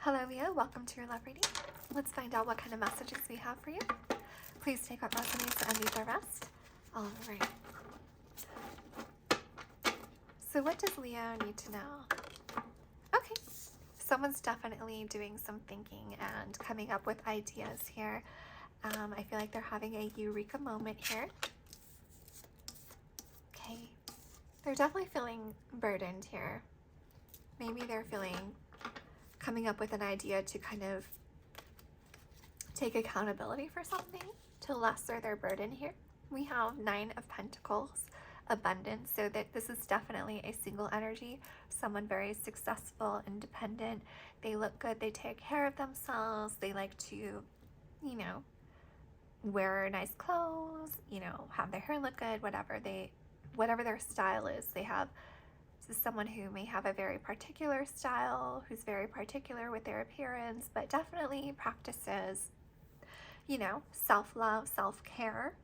Hello, Leo. Welcome to your love reading. Let's find out what kind of messages we have for you. Please take what resonates and leave the rest. All right. So what does Leo need to know? Okay. Someone's definitely doing some thinking and coming up with ideas here. I feel like they're having a eureka moment here. Okay. They're definitely feeling burdened here. Maybe they're coming up with an idea to kind of take accountability for something to lesser their burden here. We have 9 of Pentacles, abundance, so that this is definitely a single energy, someone very successful, independent. They look good, they take care of themselves, they like to, you know, wear nice clothes, you know, have their hair look good, whatever their style is. This is someone who may have a very particular style, who's very particular with their appearance, but definitely practices, you know, self-love, self-care.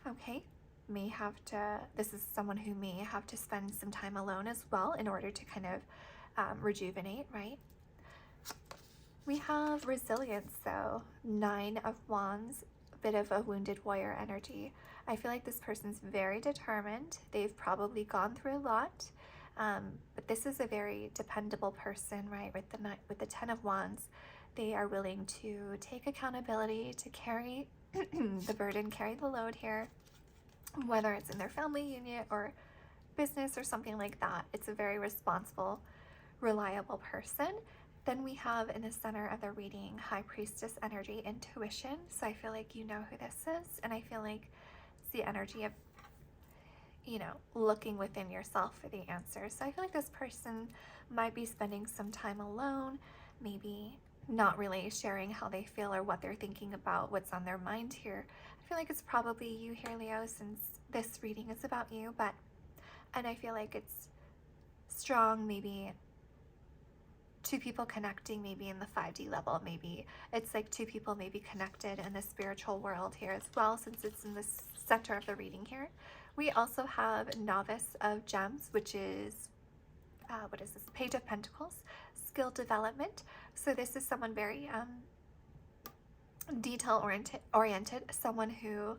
Okay. This is someone who may have to spend some time alone as well in order to kind of rejuvenate, right? We have resilience, though. 9 of Wands, a bit of a wounded warrior energy. I feel like this person's very determined. They've probably gone through a lot. But this is a very dependable person, right? With the 10 of Wands, they are willing to take accountability, to carry the burden, carry the load here, whether it's in their family unit or business or something like that. It's a very responsible, reliable person. Then we have in the center of the reading, High Priestess energy, intuition. So I feel like you know who this is, and I feel like it's the energy of, you know, looking within yourself for the answers. So I feel like this person might be spending some time alone, and not really sharing how they feel or what they're thinking about, what's on their mind here. I feel like it's probably you here, Leo, since this reading is about you, and I feel like it's strong, maybe 2 people connecting, maybe in the 5D level, maybe it's like 2 people maybe connected in the spiritual world here as well, since it's in the center of the reading here. We also have Novice of Gems, which is, what is this? Page of Pentacles, skill development. So this is someone very detail-oriented, someone who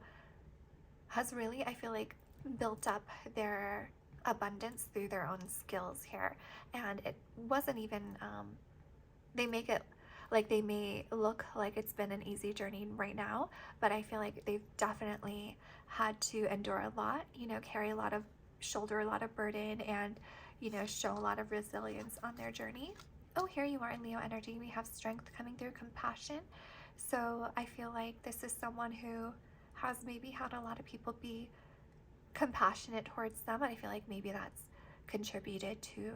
has really, I feel like, built up their abundance through their own skills here. And it wasn't even, they make it like they may look like it's been an easy journey right now, but I feel like they've definitely had to endure a lot, you know, shoulder a lot of burden, and, you know, show a lot of resilience on their journey. Oh, here you are in Leo energy. We have strength coming through, compassion. So I feel like this is someone who has maybe had a lot of people be compassionate towards them, and I feel like maybe that's contributed to,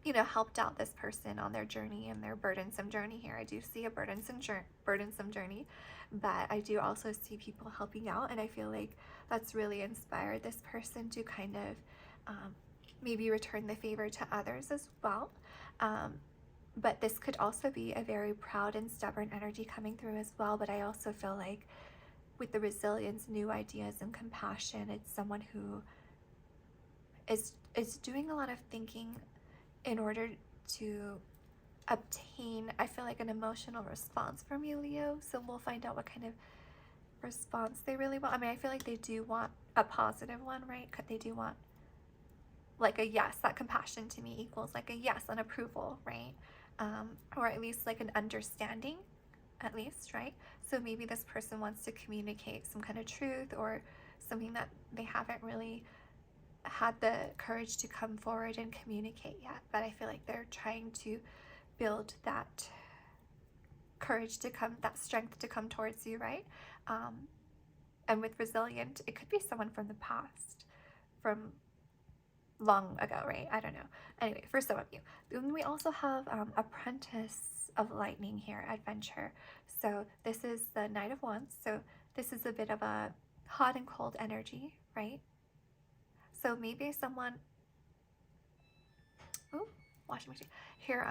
you know, helped out this person on their journey and their burdensome journey here. I do see a burdensome journey, but I do also see people helping out, and I feel like that's really inspired this person to kind of maybe return the favor to others as well. But this could also be a very proud and stubborn energy coming through as well. But I also feel like with the resilience, new ideas, and compassion, it's someone who is doing a lot of thinking in order to obtain, I feel like, an emotional response from you, Leo. So we'll find out what kind of response they really want. I mean, I feel like they do want a positive one, right? They do want like a yes. That compassion to me equals like a yes, an approval, right? Or at least like an understanding, at least, right? So maybe this person wants to communicate some kind of truth or something that they haven't really had the courage to come forward and communicate yet, but I feel like they're trying to build that courage to come, that strength to come towards you, right? And with resilient, it could be someone from the past, from long ago, right? I don't know. Anyway, for some of you. Then we also have Apprentice of Lightning here, adventure. So this is the Knight of Wands. So this is a bit of a hot and cold energy, right? So maybe someone, washing machine here,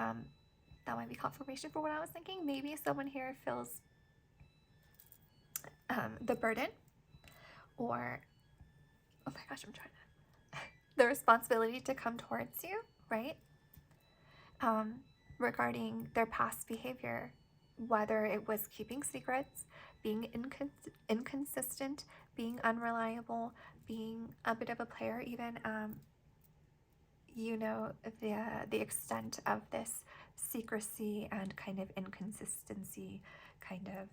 that might be confirmation for what I was thinking. Maybe someone here feels the burden, or, oh my gosh, I'm trying to, the responsibility to come towards you, right? regarding their past behavior, whether it was keeping secrets, being inconsistent, being unreliable, being a bit of a player even. You know, the extent of this secrecy and kind of inconsistency kind of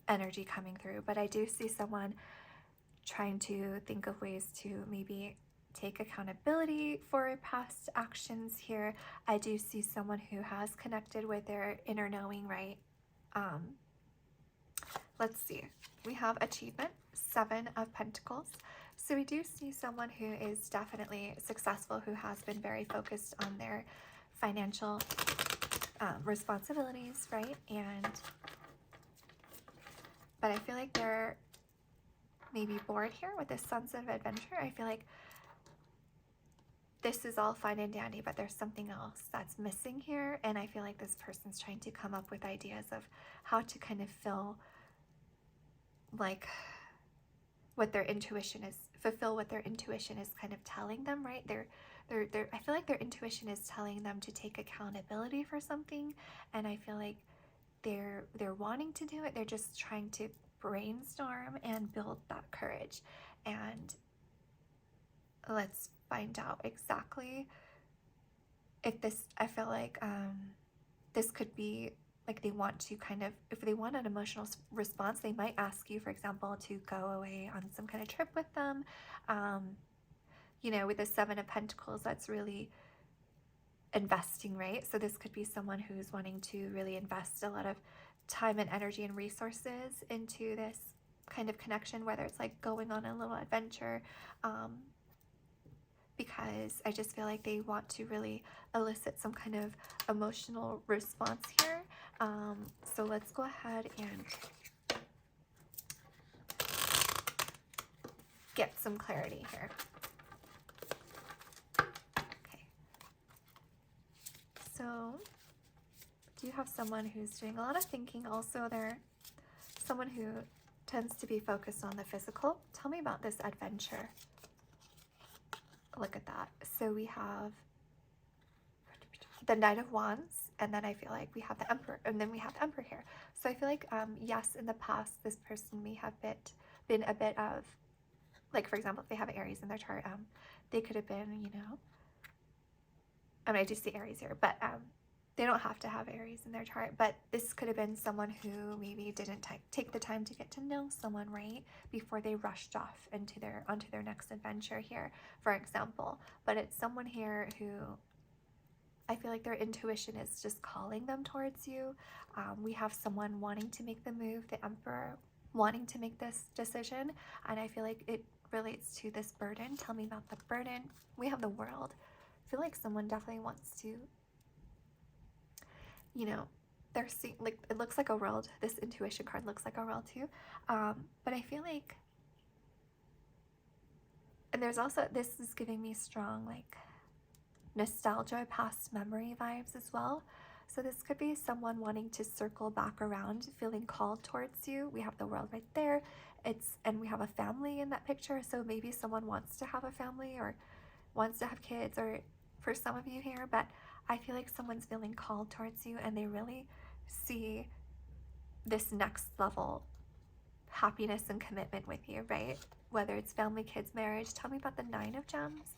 energy coming through. But I do see someone trying to think of ways to maybe take accountability for past actions here. I do see someone who has connected with their inner knowing, right? Let's see. We have achievement, 7 of Pentacles. So we do see someone who is definitely successful, who has been very focused on their financial responsibilities, right? But I feel like they're maybe bored here with this sense of adventure. I feel like this is all fine and dandy, but there's something else that's missing here. And I feel like this person's trying to come up with ideas of how to kind of fill, like, what their intuition is, fulfill what their intuition is kind of telling them, right? I feel like their intuition is telling them to take accountability for something, and I feel like they're wanting to do it. They're just trying to brainstorm and build that courage. And let's find out exactly if this, I feel like this could be like they want to kind of, if they want an emotional response, they might ask you, for example, to go away on some kind of trip with them. You know, with the 7 of Pentacles, that's really investing, right? So this could be someone who's wanting to really invest a lot of time and energy and resources into this kind of connection, whether it's like going on a little adventure, because I just feel like they want to really elicit some kind of emotional response here. So let's go ahead and get some clarity here. Okay. So do you have someone who's doing a lot of thinking? Also, they're someone who tends to be focused on the physical. Tell me about this adventure. Look at that. So we have the Knight of Wands, and then I feel like we have the Emperor, and then we have the Emperor here. So I feel like, yes, in the past, this person may have been a bit of, like, for example, if they have Aries in their chart, they could have been, you know, I mean, I do see Aries here, but they don't have to have Aries in their chart, but this could have been someone who maybe didn't take the time to get to know someone, right, before they rushed off onto their next adventure here, for example. But it's someone here who I feel like their intuition is just calling them towards you. We have someone wanting to make the move, the Emperor wanting to make this decision, and I feel like it relates to this burden. Tell me about the burden. We have the World. I feel like someone definitely wants to, you know, they're seeing, like, it looks like a world. This intuition card looks like a world too. But I feel like, and there's also, this is giving me strong, like, nostalgia, past memory vibes as well. So this could be someone wanting to circle back around, feeling called towards you. We have the World right there. And we have a family in that picture. So maybe someone wants to have a family or wants to have kids, or for some of you here, but I feel like someone's feeling called towards you, and they really see this next level happiness and commitment with you, right? Whether it's family, kids, marriage. Tell me about the 9 of Gems.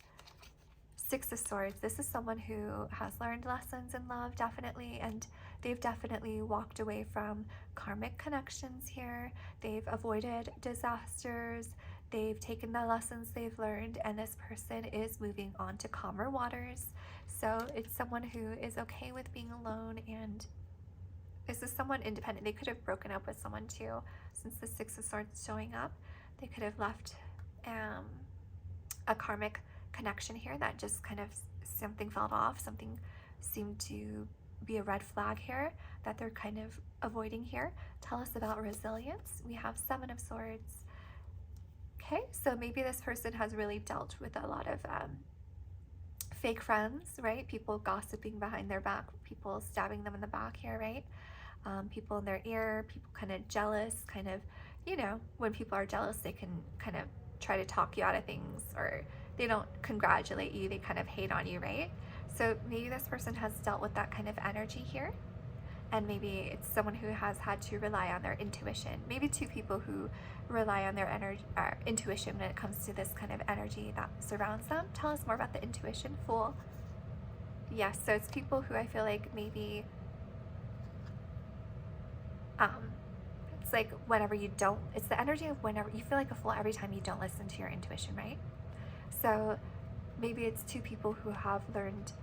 6 of Swords. This is someone who has learned lessons in love, definitely, and they've definitely walked away from karmic connections here. They've avoided disasters. They've taken the lessons they've learned, and this person is moving on to calmer waters. So it's someone who is okay with being alone, and this is someone independent. They could have broken up with someone too, since the 6 of Swords is showing up. They could have left a karmic connection here that just kind of, something fell off, something seemed to be a red flag here that they're kind of avoiding here. Tell us about resilience. We have 7 of Swords. Okay, so maybe this person has really dealt with a lot of fake friends, right? People gossiping behind their back, people stabbing them in the back here, right? People in their ear, people kind of jealous, kind of, you know, when people are jealous, they can kind of try to talk you out of things, or they don't congratulate you, they kind of hate on you, right? So maybe this person has dealt with that kind of energy here, and maybe it's someone who has had to rely on their intuition. Maybe two people who rely on their energy, intuition when it comes to this kind of energy that surrounds them. Tell us more about the intuition, Fool. Yes, so it's people who I feel like maybe, it's like whenever you don't, it's the energy of whenever you feel like a fool every time you don't listen to your intuition, right? So maybe it's two people who have learned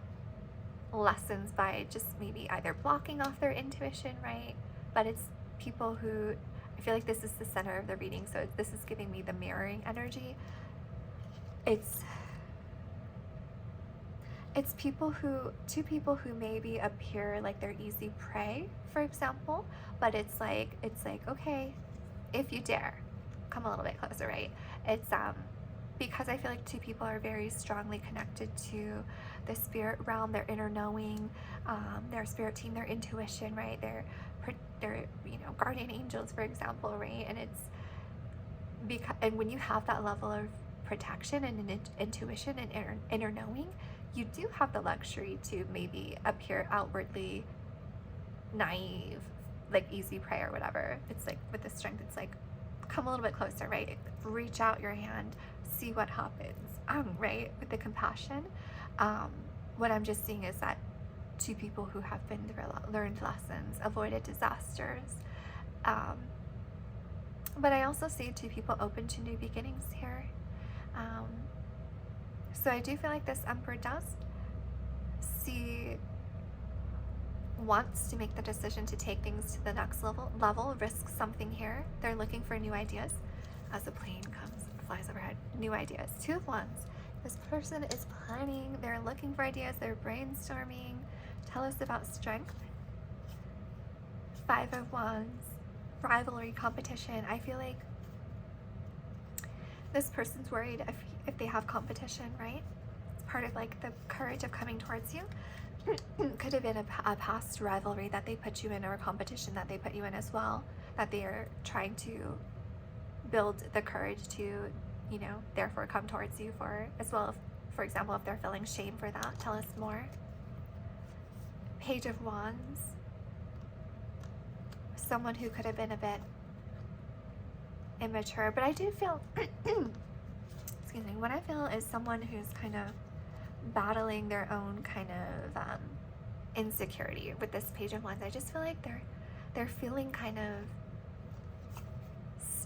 lessons by just maybe either blocking off their intuition, right? But it's people who, I feel like this is the center of the reading, so this is giving me the mirroring energy. It's people who, two people who maybe appear like they're easy prey, for example, but it's like, okay, if you dare, come a little bit closer, right? It's because I feel like two people are very strongly connected to the spirit realm, their inner knowing, their spirit team, their intuition, right? Their guardian angels, for example, right? And it's because, and when you have that level of protection and intuition and inner knowing, you do have the luxury to maybe appear outwardly naive, like easy prey or whatever. It's like with the strength, it's like, come a little bit closer, right? Reach out your hand, see what happens, right? With the compassion. What I'm just seeing is that two people who have been through learned lessons, avoided disasters. But I also see two people open to new beginnings here. So I do feel like this Emperor does wants to make the decision to take things to the next level, risk something here. They're looking for new ideas. As a plane flies overhead, new ideas. Two of Wands. This person is planning, they're looking for ideas, they're brainstorming. Tell us about strength. Five of Wands, rivalry, competition. I feel like this person's worried if they have competition, right? It's part of like the courage of coming towards you. Could have been a past rivalry that they put you in, or a competition that they put you in as well, that they are trying to build the courage to, therefore come towards you for, as well. If, for example, if they're feeling shame for that. Tell us more. Page of Wands. Someone who could have been a bit immature, but I do feel excuse me, what I feel is someone who's kind of battling their own kind of insecurity with this Page of Wands. I just feel like they're feeling kind of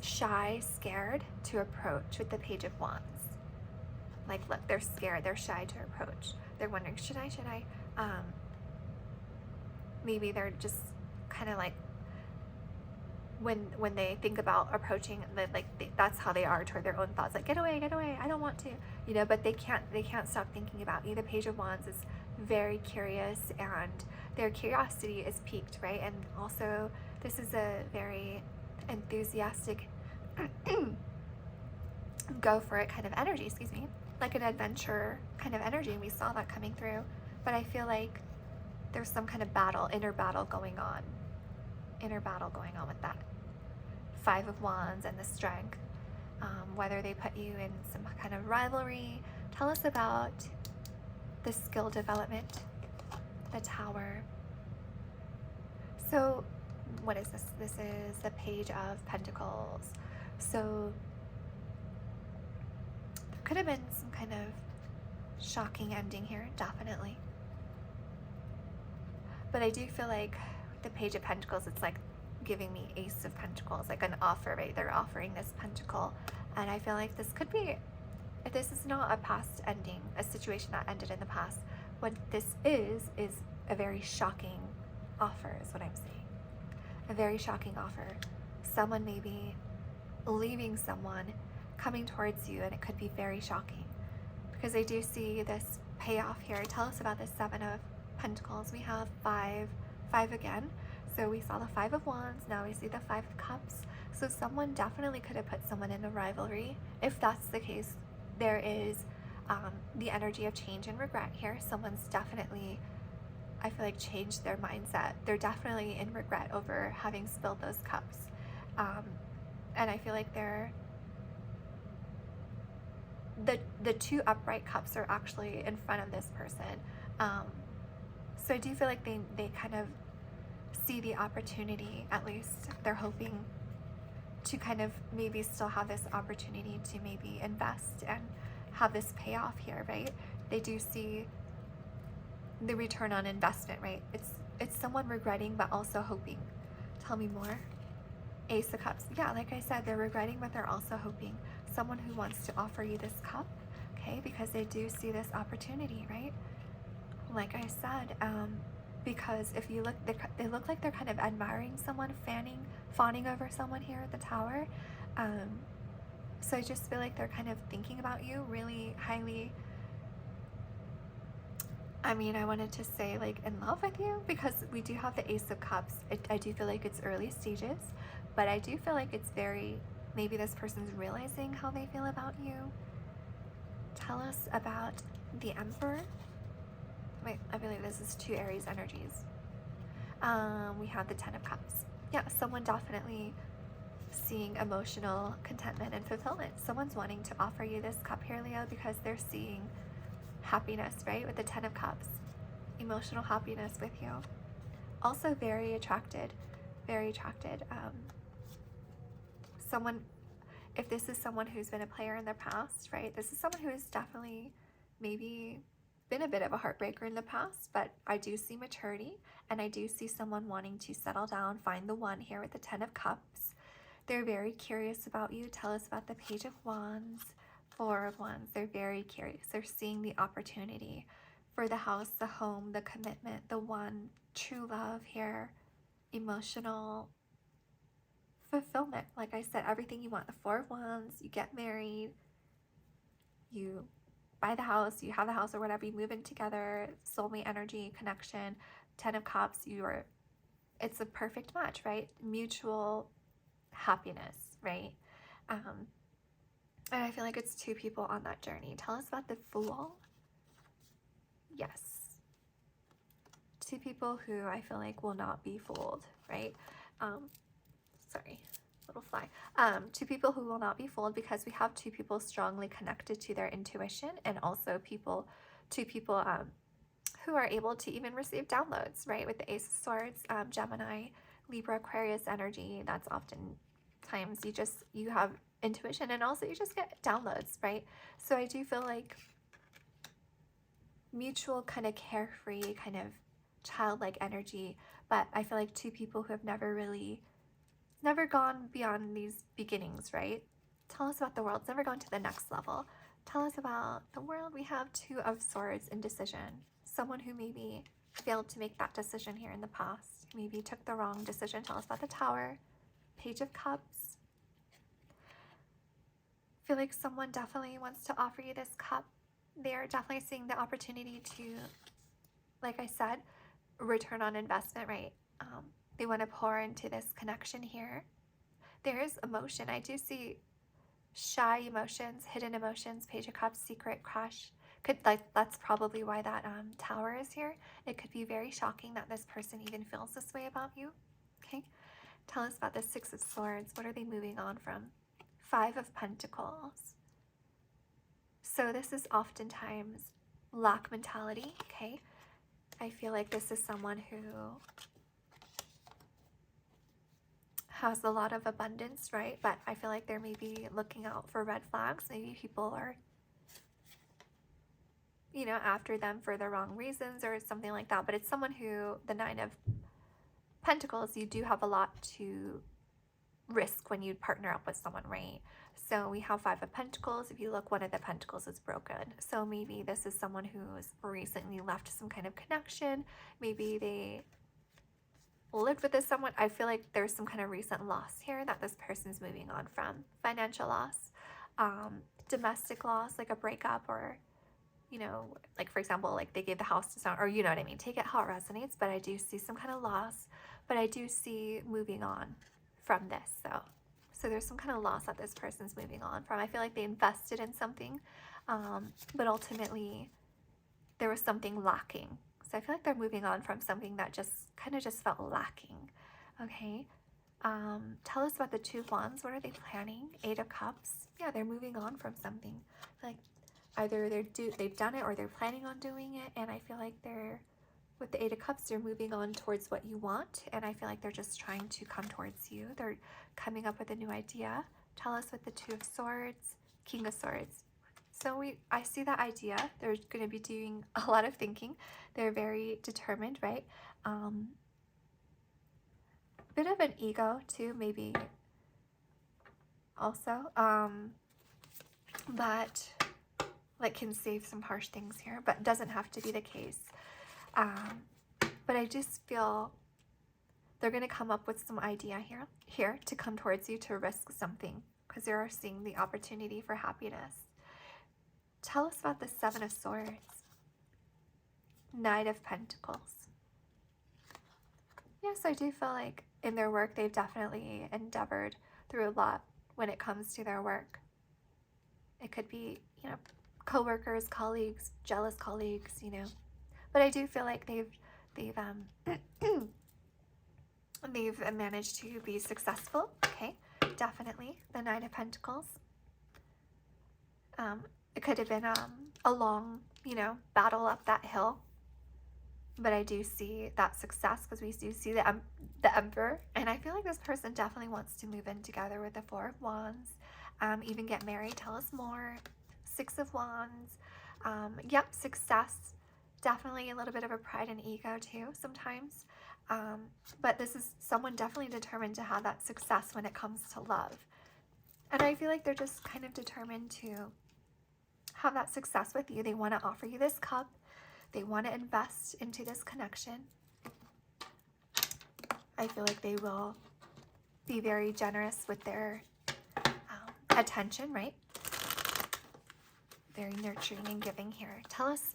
shy, scared to approach with the Page of Wands. Like, look, they're scared, they're shy to approach. They're wondering, should I? Maybe they're just kind of like, when they think about approaching, that's how they are toward their own thoughts, like, get away, I don't want to, but they can't stop thinking about me. The Page of Wands is very curious, and their curiosity is piqued, right? And also, this is a very enthusiastic go for it kind of energy, excuse me, like an adventure kind of energy, and we saw that coming through. But I feel like there's some kind of inner battle going on with that Five of Wands and the strength. Whether they put you in some kind of rivalry. Tell us about the skill development, the Tower. So what is this? This is the Page of Pentacles. So there could have been some kind of shocking ending here, definitely. But I do feel like the Page of Pentacles, it's like giving me Ace of Pentacles, like an offer, right? They're offering this pentacle, and I feel like this could be, if this is not a past ending, a situation that ended in the past, what this is a very shocking offer, is what I'm saying. A very shocking offer. Someone may be leaving someone, coming towards you, and it could be very shocking, because I do see this payoff here. Tell us about this Seven of Pentacles. We have five again. So we saw the Five of Wands, now we see the Five of Cups. So someone definitely could have put someone in a rivalry. If that's the case, there is the energy of change and regret here. Someone's definitely, I feel like, changed their mindset. They're definitely in regret over having spilled those cups. And I feel like the two upright cups are actually in front of this person. So I do feel like they kind of see the opportunity, at least they're hoping to kind of maybe still have this opportunity to maybe invest and have this payoff here, right? They do see the return on investment, right? It's someone regretting but also hoping. Tell me more. Ace of Cups. Yeah, like I said, they're regretting but they're also hoping. Someone who wants to offer you this cup, okay? Because they do see this opportunity, right? Like I said, because if you look, they look like they're kind of admiring someone, fawning over someone here at the tower. So I just feel like they're kind of thinking about you really highly. I mean, I wanted to say like in love with you, because we do have the Ace of Cups. I do feel like it's early stages, but I do feel like it's very, maybe this person's realizing how they feel about you. Tell us about the Emperor. Wait, I believe this is 2 Aries energies. We have the 10 of Cups. Yeah, someone definitely seeing emotional contentment and fulfillment. Someone's wanting to offer you this cup here, Leo, because they're seeing happiness, right? With the 10 of Cups. Emotional happiness with you. Also very attracted. Very attracted. Someone, if this is someone who's been a player in the past, right? This is someone who has definitely maybe been a bit of a heartbreaker in the past, but I do see maturity, and I do see someone wanting to settle down, find the one here with the 10 of Cups. They're very curious about you. Tell us about the Page of Wands, 4 of Wands. They're very curious. They're seeing the opportunity for the house, the home, the commitment, the one, true love here, emotional fulfillment. Like I said, everything you want. The 4 of Wands, you get married, you buy the house, you have the house or whatever, you move in together, soulmate energy, connection. 10 of Cups, it's a perfect match, right? Mutual happiness, right? And I feel like it's 2 people on that journey. Tell us about the Fool. Yes. 2 people who I feel like will not be fooled, right? Sorry, little fly. 2 people who will not be fooled, because we have 2 people strongly connected to their intuition, and also 2 people who are able to even receive downloads, right? With the Ace of Swords, Gemini, Libra, Aquarius energy. That's often times you have intuition, and also you just get downloads, right? So I do feel like mutual kind of carefree, kind of childlike energy, but I feel like 2 people who have never gone beyond these beginnings, right? Tell us about the World. It's never gone to the next level. Tell us about the World. We have 2 of Swords, indecision. Someone who maybe failed to make that decision here in the past. Maybe took the wrong decision. Tell us about the Tower. Page of Cups. I feel like someone definitely wants to offer you this cup. They're definitely seeing the opportunity to, like I said, return on investment, right? They want to pour into this connection here. There is emotion. I do see shy emotions, hidden emotions, Page of Cups, secret crush. That's probably why that Tower is here. It could be very shocking that this person even feels this way about you. Okay, tell us about the 6 of Swords. What are they moving on from? 5 of Pentacles. So this is oftentimes lack mentality. Okay, I feel like this is someone who has a lot of abundance, right? But I feel like they're maybe looking out for red flags. Maybe people are, after them for the wrong reasons or something like that. But it's someone who, the 9 of Pentacles, you do have a lot to risk when you partner up with someone, right? So we have 5 of Pentacles. If you look, one of the Pentacles is broken. So maybe this is someone who's recently left some kind of connection. Maybe they lived with this someone. I feel like there's some kind of recent loss here that this person's moving on from. Financial loss, domestic loss, like a breakup, or like for example, like they gave the house to someone, or you know what I mean. Take it how it resonates, but I do see some kind of loss, but I do see moving on from this. So there's some kind of loss that this person's moving on from. I feel like they invested in something, but ultimately there was something lacking. So I feel like they're moving on from something that just kind of just felt lacking. Okay. Tell us about the 2 of Wands. What are they planning? 8 of Cups. Yeah, they're moving on from something. Like either they've done it or they're planning on doing it, and I feel like they're, with the Eight of Cups, they're moving on towards what you want, and I feel like they're just trying to come towards you. They're coming up with a new idea. Tell us with the Two of Swords, King of Swords. So I see that idea. They're going to be doing a lot of thinking. They're very determined, right? Bit of an ego too, maybe also. But like can save some harsh things here, but doesn't have to be the case. But I just feel they're going to come up with some idea here to come towards you to risk something, because they are seeing the opportunity for happiness. Tell us about the Seven of Swords, Knight of Pentacles. Yes, I do feel like in their work, they've definitely endeavored through a lot when it comes to their work. It could be, you know, co-workers, colleagues, jealous colleagues, you know. But I do feel like they've managed to be successful. Okay, definitely the Nine of Pentacles. It could have been a long, you know, battle up that hill. But I do see that success, because we do see the Emperor, and I feel like this person definitely wants to move in together with the Four of Wands, even get married. Tell us more. Six of Wands. Yep, success. Definitely a little bit of a pride and ego too sometimes. But this is someone definitely determined to have that success when it comes to love. And I feel like they're just kind of determined to have that success with you. They want to offer you this cup. They want to invest into this connection. I feel like they will be very generous with their attention, right? Very nurturing and giving here. Tell us,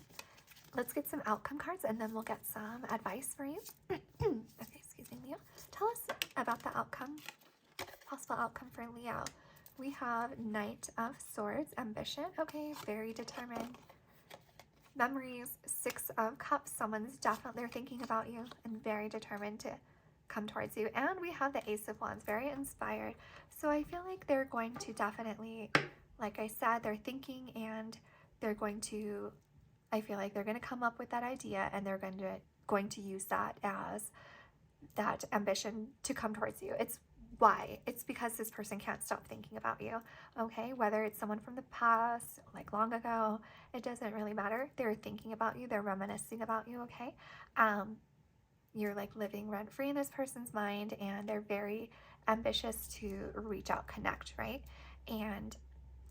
let's get some outcome cards, and then we'll get some advice for you. Okay, excuse me, Leo. Tell us about the outcome, possible outcome for Leo. We have Knight of Swords, ambition. Okay, very determined. Memories, Six of Cups. Someone's definitely, they're thinking about you and very determined to come towards you. And we have the Ace of Wands, very inspired. So I feel like they're going to definitely, like I said, they're thinking, and they're going to, I feel like they're going to come up with that idea, and they're going to use that as that ambition to come towards you. It's why? It's because this person can't stop thinking about you. Okay, whether it's someone from the past, like long ago, it doesn't really matter. They're thinking about you. They're reminiscing about you. Okay, you're like living rent-free in this person's mind, and they're very ambitious to reach out, connect, right? And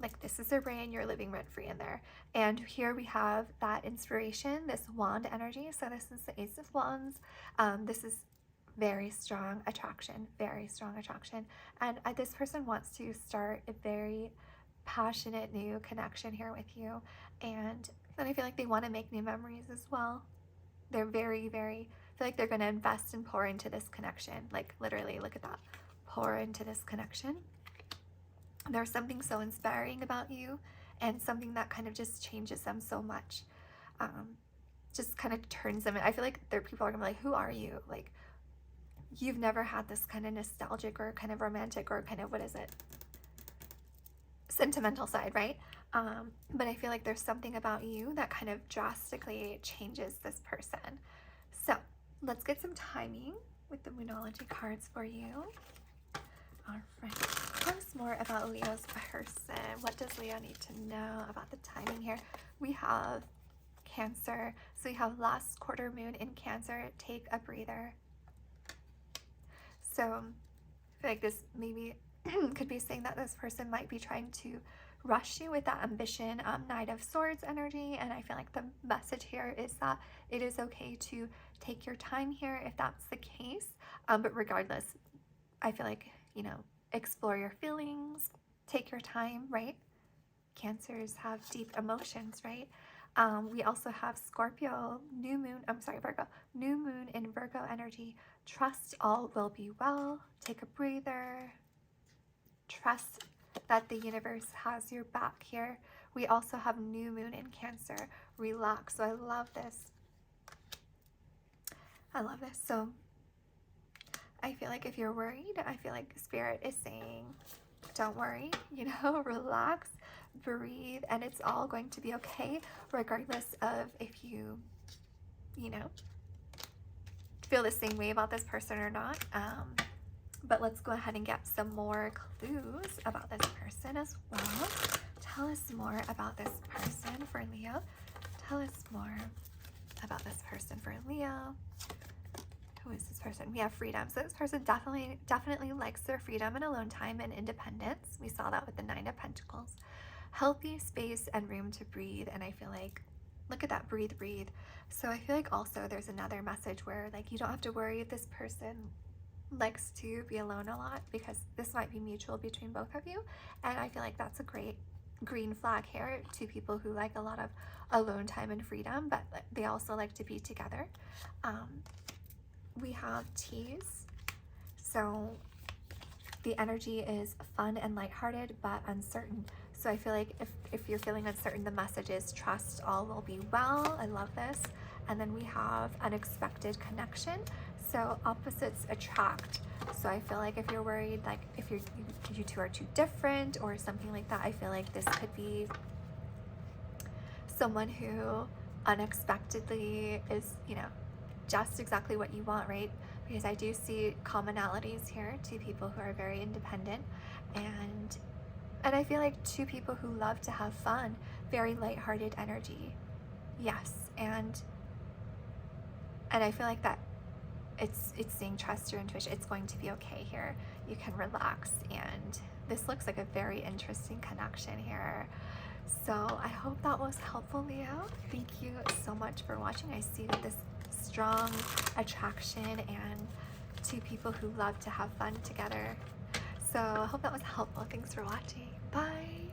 like this is their brain, you're living rent-free in there. And here we have that inspiration, this wand energy. So this is the Ace of Wands. This is very strong attraction, very strong attraction. And this person wants to start a very passionate new connection here with you. And then I feel like they want to make new memories as well. They're very, very, I feel like they're going to invest and pour into this connection. Like literally, look at that. Pour into this connection. There's something so inspiring about you, and something that kind of just changes them so much. Just kind of turns them in. I feel like people are going to be like, who are you? Like, you've never had this kind of nostalgic or kind of romantic or kind of, what is it? Sentimental side, right? But I feel like there's something about you that kind of drastically changes this person. So let's get some timing with the Moonology cards for you. All right. Tell us more about Leo's person. What does Leo need to know about the timing here? We have Cancer. So we have last quarter moon in Cancer. Take a breather. So I feel like this maybe could be saying that this person might be trying to rush you with that ambition, Knight of Swords energy. And I feel like the message here is that it is okay to take your time here if that's the case. But regardless, I feel like, you know, explore your feelings, take your time, right? Cancers have deep emotions, right? We also have Scorpio, Virgo, new moon in Virgo energy. Trust all will be well. Take a breather. Trust that the universe has your back here. We also have new moon in Cancer. Relax. So I love this. I love this. So I feel like if you're worried, I feel like Spirit is saying, don't worry, you know, relax, breathe, and it's all going to be okay, regardless of if you know, feel the same way about this person or not. But let's go ahead and get some more clues about this person as well. Tell us more about this person for Leo. Tell us more about this person for Leo. Who is this person? We have freedom. So this person definitely likes their freedom and alone time and independence. We saw that with the 9 of Pentacles. Healthy space and room to breathe. And I feel like, look at that, breathe, breathe. So I feel like also there's another message where like you don't have to worry if this person likes to be alone a lot, because this might be mutual between both of you. And I feel like that's a great green flag here to people who like a lot of alone time and freedom, but they also like to be together. We have tease. So the energy is fun and lighthearted, but uncertain. So I feel like if you're feeling uncertain, the message is trust, all will be well. I love this. And then we have unexpected connection. So opposites attract. So I feel like if you're worried, like if you two are too different or something like that, I feel like this could be someone who unexpectedly is, you know, just exactly what you want, right? Because I do see commonalities here to people who are very independent, and I feel like two people who love to have fun, very lighthearted energy. Yes, and I feel like that it's saying trust your intuition. It's going to be okay here. You can relax, and this looks like a very interesting connection here. So I hope that was helpful, Leo. Thank you so much for watching. I see this strong attraction and two people who love to have fun together. So I hope that was helpful. Thanks for watching. Bye.